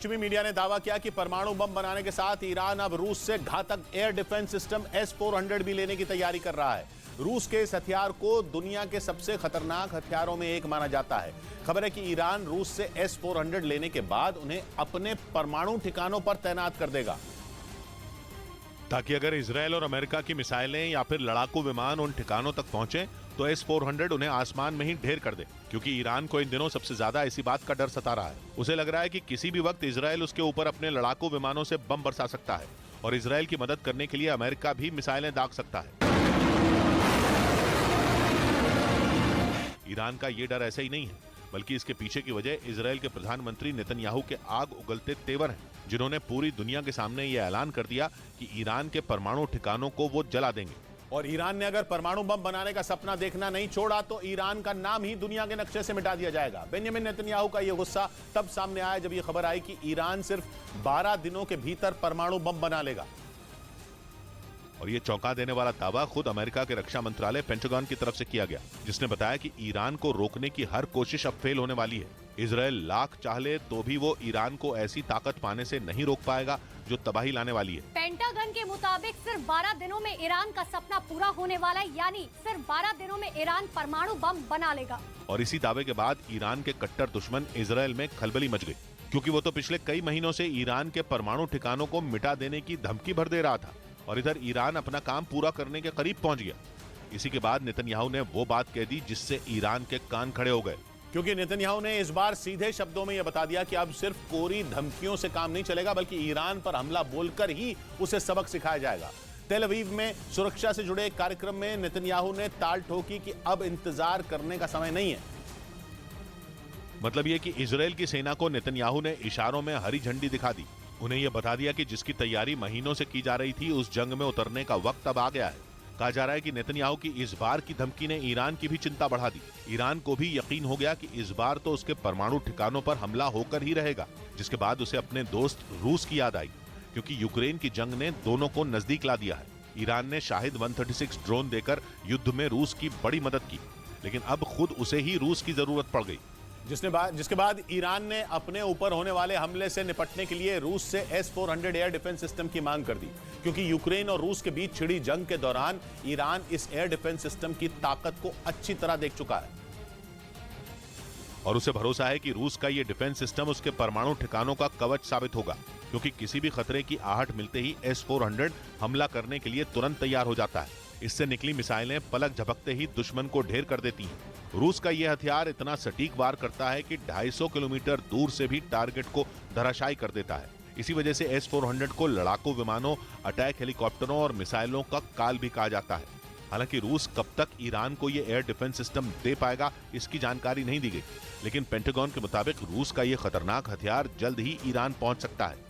पश्चिमी मीडिया ने दावा किया कि परमाणु बम बनाने के साथ ईरान अब रूस से घातक एयर डिफेंस सिस्टम S-400 भी लेने की तैयारी कर रहा है। रूस के इस हथियार को दुनिया के सबसे खतरनाक हथियारों में एक माना जाता है। खबर है कि ईरान रूस से S-400 लेने के बाद उन्हें अपने परमाणु ठिकानों पर तैनात कर देगा, ताकि अगर इजरायल और अमेरिका की मिसाइलें या फिर लड़ाकू विमान उन ठिकानों तक पहुंचे तो S-400 उन्हें आसमान में ही ढेर कर दे। क्योंकि ईरान को इन दिनों सबसे ज्यादा इसी बात का डर सता रहा है। उसे लग रहा है कि किसी भी वक्त इजरायल उसके ऊपर अपने लड़ाकू विमानों से बम बरसा सकता है और इजरायल की मदद करने के लिए अमेरिका भी मिसाइलें दाग सकता है। ईरान का ये डर ऐसा ही नहीं है, बल्कि इसके पीछे की वजह इजरायल के प्रधानमंत्री नेतन्याहू के आग उगलते तेवर हैं, जिन्होंने पूरी दुनिया के सामने ये ऐलान कर दिया कि ईरान के परमाणु ठिकानों को वो जला देंगे। और ईरान ने अगर परमाणु बम बनाने का सपना देखना नहीं छोड़ा तो ईरान का नाम ही दुनिया के नक्शे से मिटा दिया जाएगा। बेंजामिन नेतन्याहू का यह गुस्सा तब सामने आया जब यह खबर आई कि ईरान सिर्फ 12 दिनों के भीतर परमाणु बम बना लेगा। और ये चौंका देने वाला दावा खुद अमेरिका के रक्षा मंत्रालय पेंटागन की तरफ से किया गया, जिसने बताया कि ईरान को रोकने की हर कोशिश अब फेल होने वाली है। इजरायल लाख चाहे तो भी वो ईरान को ऐसी ताकत पाने से नहीं रोक पाएगा जो तबाही लाने वाली है। पेंटागन के मुताबिक सिर्फ 12 दिनों में ईरान का सपना पूरा होने वाला है, यानी सिर्फ 12 दिनों में ईरान परमाणु बम बना लेगा। और इसी दावे के बाद ईरान के कट्टर दुश्मन इजरायल में खलबली मच गई, क्योंकि वो तो पिछले कई महीनों से ईरान के परमाणु ठिकानों को मिटा देने की धमकी भर दे रहा था और इधर ईरान अपना काम पूरा करने के करीब पहुंच गया। इसी के बाद नेतन्याहू ने वो बात कह दी जिससे ईरान के कान खड़े हो गए, क्योंकि नेतन्याहू ने इस बार सीधे शब्दों में यह बता दिया कि अब सिर्फ कोरी धमकियों से काम नहीं चलेगा, बल्कि ईरान पर हमला बोलकर ही उसे सबक सिखाया जाएगा। तेल अवीव में सुरक्षा से जुड़े एक कार्यक्रम में नेतन्याहू ने ताल ठोकी कि अब इंतजार करने का समय नहीं है। मतलब ये कि इजरायल की सेना को नेतन्याहू ने इशारों में हरी झंडी दिखा दी। उन्हें यह बता दिया कि जिसकी तैयारी महीनों से की जा रही थी उस जंग में उतरने का वक्त अब आ गया है। कहा जा रहा है कि नेतन्याहू की इस बार की धमकी ने ईरान की भी चिंता बढ़ा दी। ईरान को भी यकीन हो गया कि इस बार तो उसके परमाणु ठिकानों पर हमला होकर ही रहेगा, जिसके बाद उसे अपने दोस्त रूस की याद आई, क्योंकि यूक्रेन की जंग ने दोनों को नजदीक ला दिया है। ईरान ने शाहिद 136 ड्रोन देकर युद्ध में रूस की बड़ी मदद की, लेकिन अब खुद उसे ही रूस की जरूरत पड़ गई, जिसके बाद ईरान ने अपने ऊपर होने वाले हमले से निपटने के लिए रूस से S-400 एयर डिफेंस सिस्टम की मांग कर दी। क्योंकि यूक्रेन और रूस के बीच छिड़ी जंग के दौरान ईरान इस एयर डिफेंस सिस्टम की ताकत को अच्छी तरह देख चुका है और उसे भरोसा है कि रूस का ये डिफेंस सिस्टम उसके परमाणु ठिकानों का कवच साबित होगा, क्योंकि किसी भी खतरे की आहट मिलते ही S-400 हमला करने के लिए तुरंत तैयार हो जाता है। इससे निकली मिसाइलें पलक झपकते ही दुश्मन को ढेर कर देती हैं। रूस का यह हथियार इतना सटीक वार करता है कि 250 किलोमीटर दूर से भी टारगेट को धराशायी कर देता है। इसी वजह से S-400 को लड़ाकू विमानों, अटैक हेलीकॉप्टरों और मिसाइलों का काल भी कहा जाता है। हालांकि रूस कब तक ईरान को यह एयर डिफेंस सिस्टम दे पाएगा, इसकी जानकारी नहीं दी गई, लेकिन पेंटागन के मुताबिक रूस का यह खतरनाक हथियार जल्द ही ईरान पहुंच सकता है।